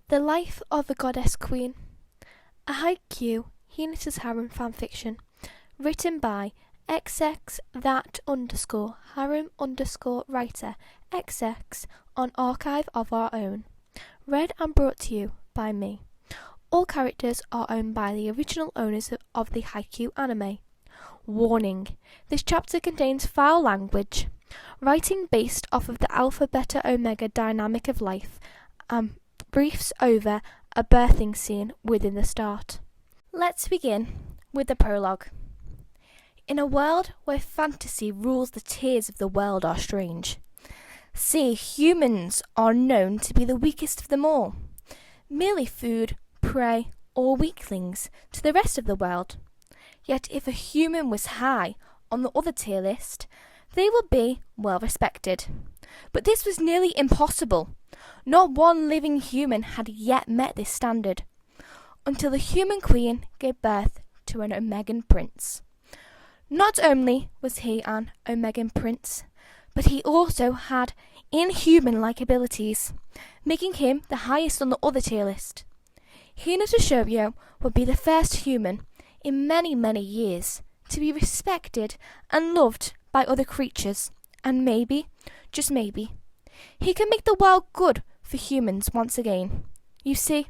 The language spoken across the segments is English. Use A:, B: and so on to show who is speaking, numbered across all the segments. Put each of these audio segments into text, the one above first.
A: The Life of a Goddess Queen. A Haikyuu, Hinata's Harem fanfiction, written by XX that _Harem _writer XX on Archive of Our Own. Read and brought to you by me. All characters are owned by the original owners of the Haikyuu anime. Warning: this chapter contains foul language. Writing based off of the Alpha Beta Omega dynamic of life and briefs over a birthing scene within the start. Let's begin with the prologue. In a world where fantasy rules, the tears of the world are strange. See, humans are known to be the weakest of them all, merely food, prey, or weaklings to the rest of the world. Yet if a human was high on the other tier list, they would be well respected. But this was nearly impossible. Not one living human had yet met this standard, until the human queen gave birth to an Omegan prince. Not only was he an Omegan prince, but he also had inhuman-like abilities, making him the highest on the other tier list. Hinata would be the first human in many, many years to be respected and loved by other creatures, and maybe, just maybe, he can make the world good for humans once again. You see,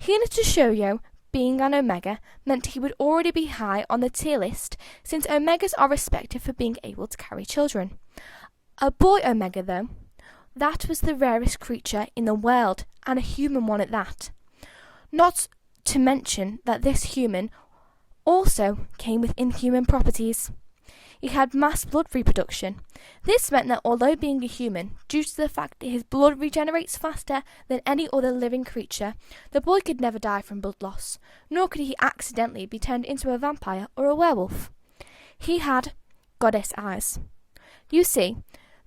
A: Hinata being an Omega meant he would already be high on the tier list, since Omegas are respected for being able to carry children. A boy Omega, though, that was the rarest creature in the world, and a human one at that. Not to mention that this human also came with inhuman properties. He had mass blood reproduction. This meant that although being a human, due to the fact that his blood regenerates faster than any other living creature, the boy could never die from blood loss, nor could he accidentally be turned into a vampire or a werewolf. He had goddess eyes. You see,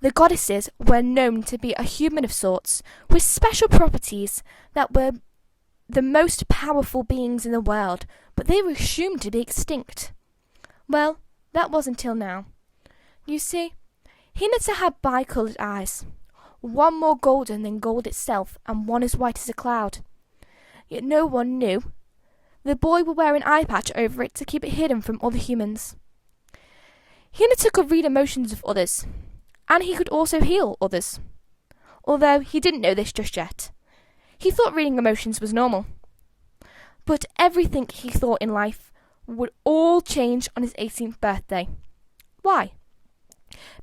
A: the goddesses were known to be a human of sorts, with special properties that were the most powerful beings in the world, but they were assumed to be extinct. Well, that was until now. You see, Hinata had bi-coloured eyes, one more golden than gold itself, and one as white as a cloud. Yet no one knew. The boy would wear an eye patch over it to keep it hidden from other humans. Hinata could read emotions of others, and he could also heal others, although he didn't know this just yet. He thought reading emotions was normal. But everything he thought in life would all change on his 18th birthday. Why?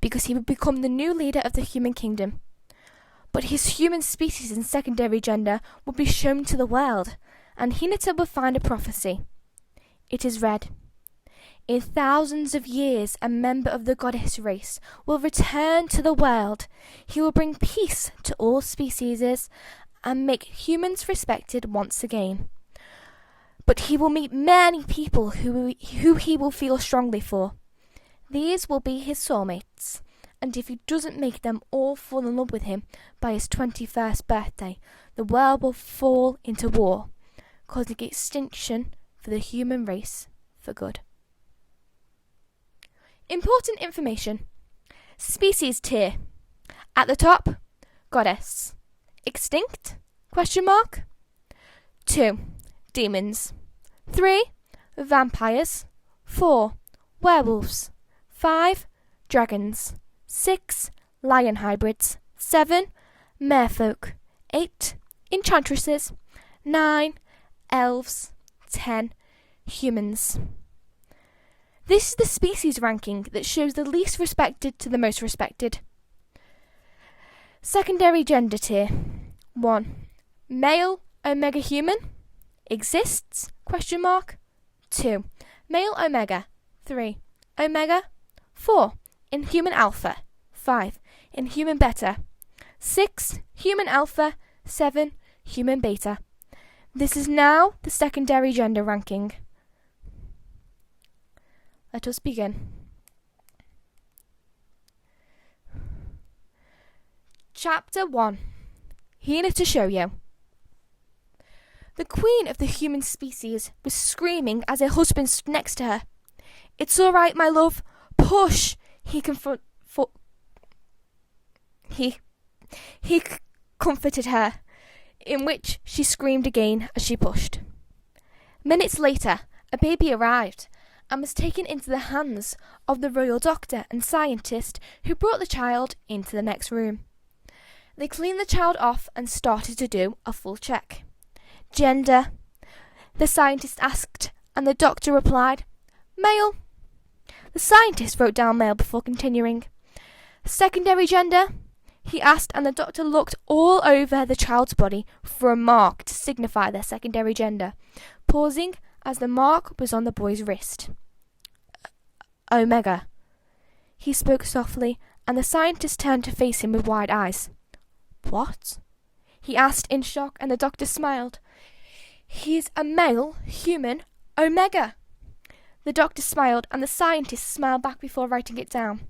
A: Because he would become the new leader of the human kingdom. But his human species and secondary gender would be shown to the world, and Hinata would find a prophecy. It is read: in thousands of years, a member of the goddess race will return to the world. He will bring peace to all species and make humans respected once again. But he will meet many people who he will feel strongly for. These will be his soulmates, and if he doesn't make them all fall in love with him by his 21st birthday, the world will fall into war, causing extinction for the human race for good. Important information. Species tier. At the top, goddess. Extinct? 2. Demons. 3. Vampires. 4. Werewolves. 5. Dragons. 6. Lion hybrids. 7. Merfolk. 8. Enchantresses. 9. Elves. 10. Humans. This is the species ranking that shows the least respected to the most respected. Secondary gender tier. 1. Male Omega human. Exists? 2. Male Omega. 3. Omega. 4. Inhuman Alpha. 5. Inhuman Beta. 6. Human Alpha. 7. Human Beta. This is now the secondary gender ranking. Let us begin. Chapter 1. Hinata. The queen of the human species was screaming as her husband stood next to her. "It's all right, my love. Push!" He comforted her. in which she screamed again as she pushed. Minutes later, a baby arrived and was taken into the hands of the royal doctor and scientist who brought the child into the next room. They cleaned the child off and started to do a full check. Gender, the scientist asked, and the doctor replied, male. The scientist wrote down male before continuing. Secondary gender, he asked, and the doctor looked all over the child's body for a mark to signify their secondary gender, pausing as the mark was on the boy's wrist. Omega. He spoke softly, and the scientist turned to face him with wide eyes. What? He asked in shock, and the doctor smiled. He's a male human Omega. The doctor smiled, and the scientist smiled back before writing it down.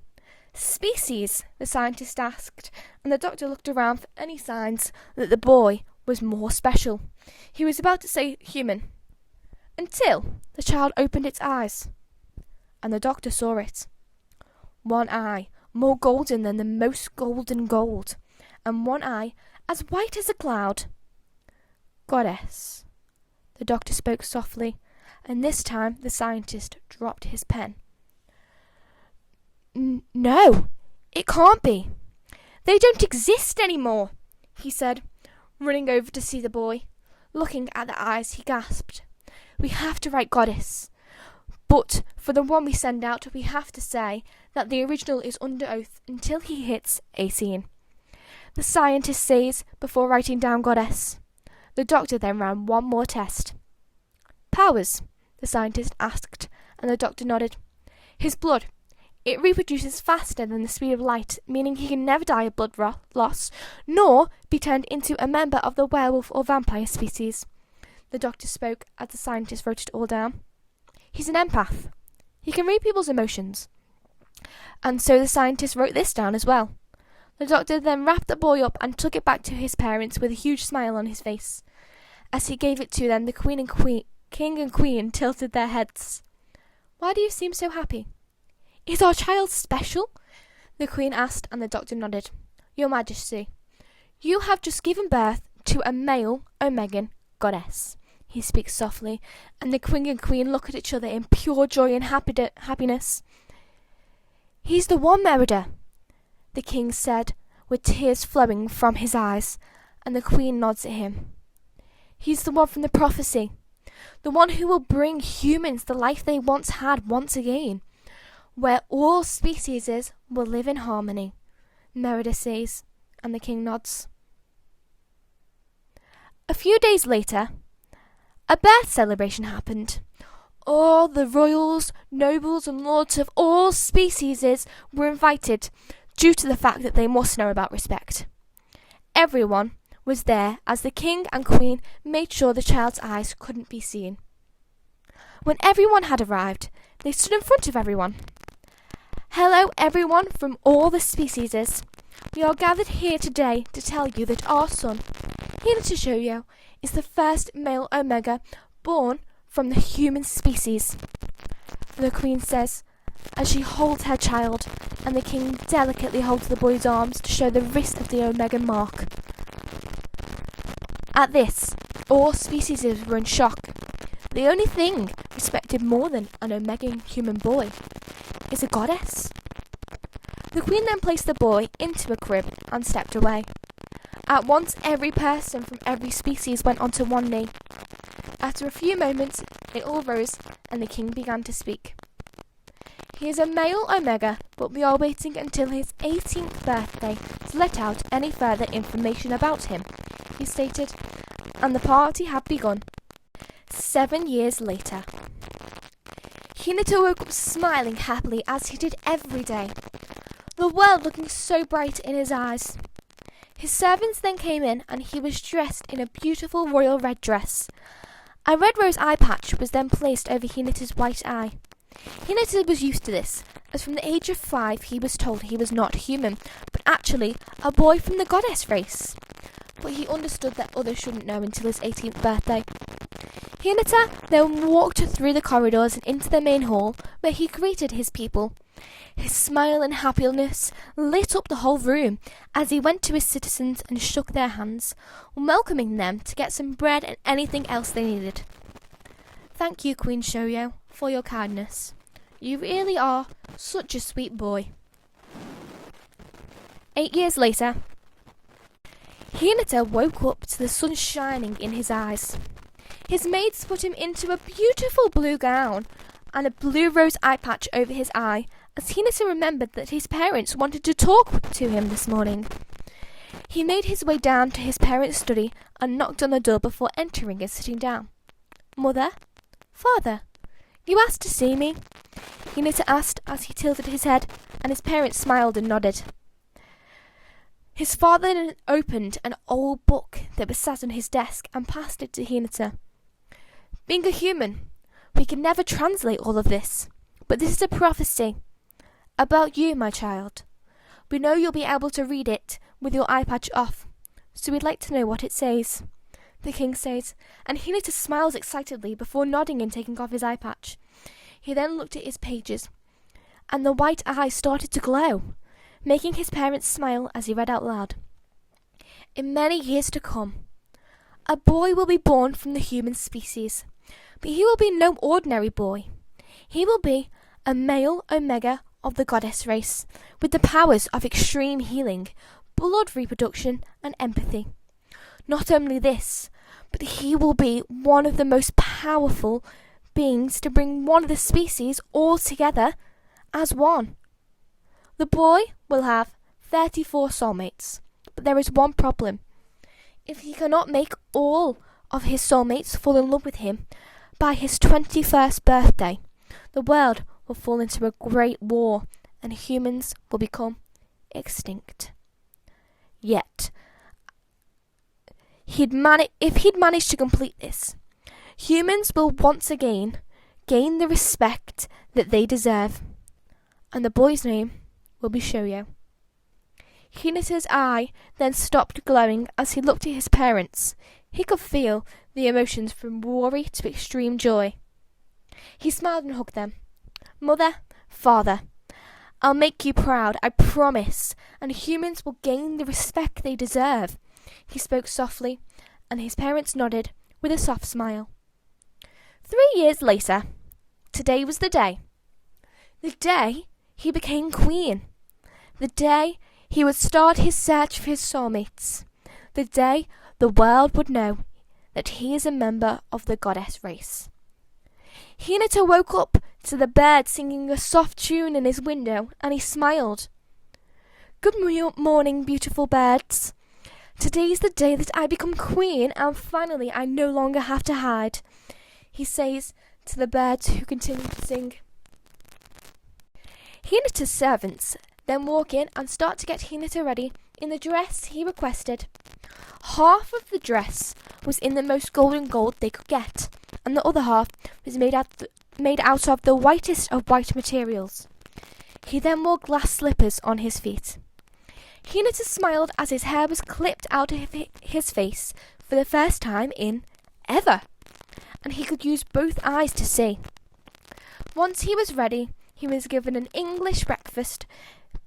A: Species, the scientist asked, and the doctor looked around for any signs that the boy was more special. He was about to say human, until the child opened its eyes, and the doctor saw it. One eye, more golden than the most golden gold, and one eye as white as a cloud. Goddess. The doctor spoke softly, and this time the scientist dropped his pen. No, it can't be. They don't exist anymore, he said, running over to see the boy. Looking at the eyes, he gasped. We have to write goddess. But for the one we send out, we have to say that the original is under oath until he hits 18. The scientist says before writing down goddess. The doctor then ran one more test. Powers, the scientist asked, and the doctor nodded. His blood. It reproduces faster than the speed of light, meaning he can never die of blood loss, nor be turned into a member of the werewolf or vampire species. The doctor spoke as the scientist wrote it all down. He's an empath. He can read people's emotions. And so the scientist wrote this down as well. The doctor then wrapped the boy up and took it back to his parents with a huge smile on his face. As he gave it to them, the king and queen tilted their heads. Why do you seem so happy? Is our child special? The queen asked, and the doctor nodded. Your Majesty, you have just given birth to a male Omegan goddess. He speaks softly, and the king and queen look at each other in pure joy and happiness. He's the one, Merida, the king said, with tears flowing from his eyes, and the queen nods at him. He's the one from the prophecy, the one who will bring humans the life they once had once again, where all species will live in harmony, Merida says, and the king nods. A few days later, a birth celebration happened. All the royals, nobles and lords of all species were invited due to the fact that they must know about respect. Everyone was there as the king and queen made sure the child's eyes couldn't be seen. When everyone had arrived, they stood in front of everyone. Hello everyone from all the species. We are gathered here today to tell you that our son, Hinata Shoyo, is the first male Omega born from the human species. The queen says, as she holds her child, and the king delicately holds the boy's arms to show the wrist of the Omega mark. At this, all species were in shock. The only thing respected more than an Omega human boy is a goddess. The queen then placed the boy into a crib and stepped away. At once, every person from every species went onto one knee. After a few moments, they all rose, and the king began to speak. He is a male Omega, but we are waiting until his 18th birthday to let out any further information about him, he stated, and the party had begun. 7 years later. Hinata woke up smiling happily as he did every day, the world looking so bright in his eyes. His servants then came in, and he was dressed in a beautiful royal red dress. A red rose eye patch was then placed over Hinata's white eye. Hinata was used to this, as from the age of 5 he was told he was not human, but actually a boy from the goddess race. But he understood that others shouldn't know until his 18th birthday. Hinata then walked through the corridors and into the main hall, where he greeted his people. His smile and happiness lit up the whole room as he went to his citizens and shook their hands, welcoming them to get some bread and anything else they needed. "Thank you, Queen Shoyo, for your kindness. You really are such a sweet boy." 8 years later, Hinata woke up to the sun shining in his eyes. His maids put him into a beautiful blue gown and a blue rose eye patch over his eye, as Hinata remembered that his parents wanted to talk to him this morning. He made his way down to his parents' study and knocked on the door before entering and sitting down. "Mother? Father? You asked to see me?" Hinata asked as he tilted his head, and his parents smiled and nodded. His father then opened an old book that was sat on his desk and passed it to Hinata. "Being a human, we can never translate all of this, but this is a prophecy about you, my child. We know you'll be able to read it with your eye patch off, so we'd like to know what it says," the king says, and Hinata smiles excitedly before nodding and taking off his eye patch. He then looked at his pages, and the white eyes started to glow, making his parents smile as he read out loud. "In many years to come, a boy will be born from the human species, but he will be no ordinary boy. He will be a male omega of the goddess race, with the powers of extreme healing, blood reproduction, and empathy. Not only this, but he will be one of the most powerful beings to bring one of the species all together as one. The boy will have 34 soulmates, but there is one problem. If he cannot make all of his soulmates fall in love with him by his 21st birthday, the world will fall into a great war and humans will become extinct. Yet, if he'd managed to complete this, humans will once again gain the respect that they deserve, and the boy's name will be Shoyo." Hinata's eye then stopped glowing as he looked at his parents. He could feel the emotions from worry to extreme joy. He smiled and hugged them. "Mother, Father, I'll make you proud, I promise, and humans will gain the respect they deserve." He spoke softly, and his parents nodded with a soft smile. 3 years later, today was the day. The day he became queen. The day he would start his search for his soulmates. The day the world would know that he is a member of the goddess race. Hinata woke up to the bird singing a soft tune in his window, and he smiled. "Good morning, beautiful birds. Today is the day that I become queen, and finally I no longer have to hide," he says to the birds who continue to sing. Hinata's servants then walk in and start to get Hinata ready in the dress he requested. Half of the dress was in the most golden gold they could get, and the other half was made out of the whitest of white materials. He then wore glass slippers on his feet. Hinata smiled as his hair was clipped out of his face for the first time in ever, and he could use both eyes to see. Once he was ready, he was given an English breakfast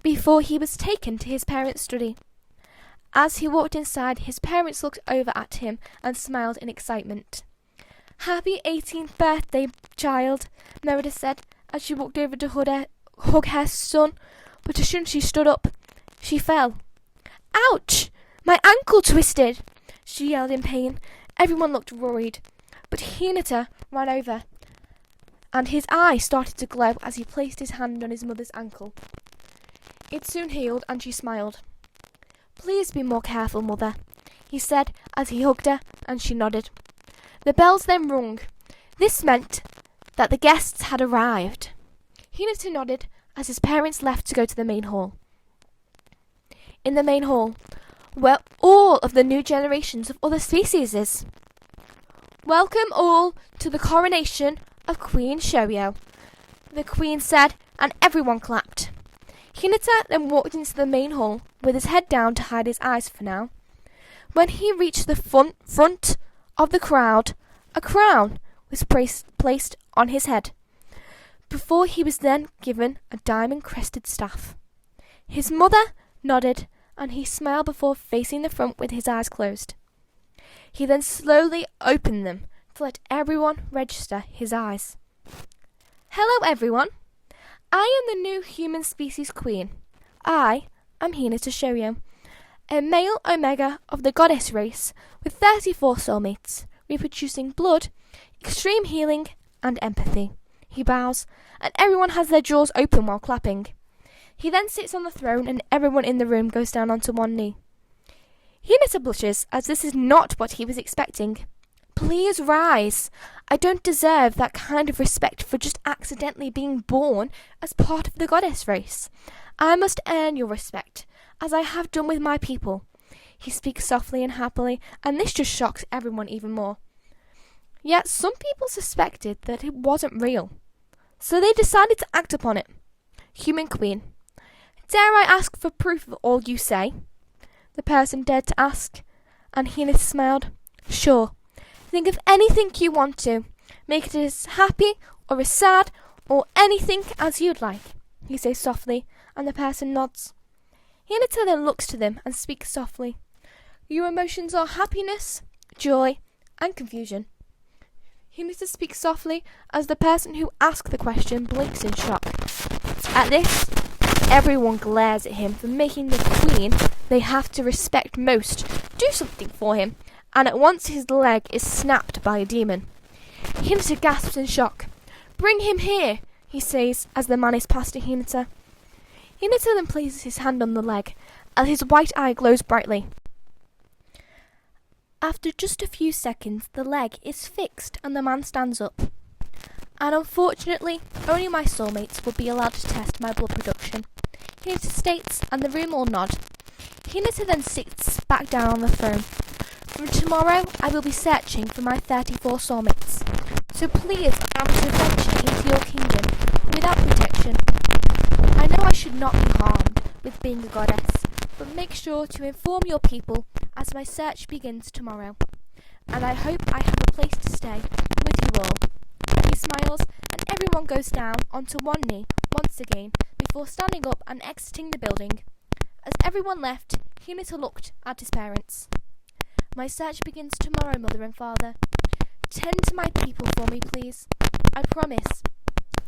A: before he was taken to his parents' study. As he walked inside, his parents looked over at him and smiled in excitement. "Happy 18th birthday, child," Meredith said as she walked over to hug her son, but as soon as she stood up, she fell. "Ouch! My ankle twisted!" she yelled in pain. Everyone looked worried, but Hinata ran over, and his eye started to glow as he placed his hand on his mother's ankle. It soon healed, and she smiled. "Please be more careful, Mother," he said as he hugged her, and she nodded. The bells then rung. This meant that the guests had arrived. Hinata nodded as his parents left to go to the main hall. In the main hall, where all of the new generations of other species is. "Welcome all to the coronation of Queen Shoyo," the queen said, and everyone clapped. Hinata then walked into the main hall with his head down to hide his eyes for now. When he reached the front of the crowd, a crown was placed on his head. before he was then given a diamond-crested staff. His mother nodded, and he smiled before facing the front with his eyes closed. He then slowly opened them to let everyone register his eyes. Hello everyone! I am the new human species queen. I am Hinata Shoujo, a male omega of the goddess race with 34 soulmates, reproducing blood, extreme healing, and empathy. He bows, and everyone has their jaws open while clapping. He then sits on the throne, and everyone in the room goes down onto one knee. Hinata blushes, as this is not what he was expecting. Please rise. I don't deserve that kind of respect for just accidentally being born as part of the goddess race. I must earn your respect, as I have done with my people. He speaks softly and happily, and this just shocks everyone even more. Yet some people suspected that it wasn't real, so they decided to act upon it. Human Queen, dare I ask for proof of all you say? The person dared to ask, and Hinata smiled. Sure. Think of anything you want to. Make it as happy or as sad or anything as you'd like, he says softly, and the person nods. Hinata then looks to them and speaks softly. Your emotions are happiness, joy, and confusion. Hinata speaks softly as the person who asked the question blinks in shock. At this, everyone glares at him for making the queen they have to respect most do something for him, and at once his leg is snapped by a demon. Hinata gasps in shock. Bring him here, he says as the man is passed to Hinata. Hinata then places his hand on the leg, and his white eye glows brightly. After just a few seconds, the leg is fixed and the man stands up. And unfortunately, only my soulmates will be allowed to test my blood production, Hinata states, and the room all nod. Hinata then sits back down on the throne. From tomorrow, I will be searching for my 34 soulmates. So please allow me to venture into your kingdom without protection. I know I should not be harmed with being a goddess, but make sure to inform your people as my search begins tomorrow. And I hope I have a place to stay with you all. He smiles, and everyone goes down onto one knee once again before standing up and exiting the building. As everyone left, Hinata looked at his parents. My search begins tomorrow, Mother and Father. Tend to my people for me, please. I promise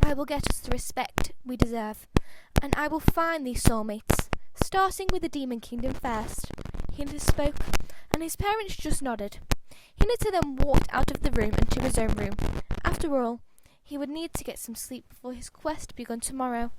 A: I will get us the respect we deserve, and I will find these soulmates, starting with the Demon Kingdom first. Hinata spoke, and his parents just nodded. Hinata then walked out of the room and to his own room. After all, he would need to get some sleep before his quest began tomorrow.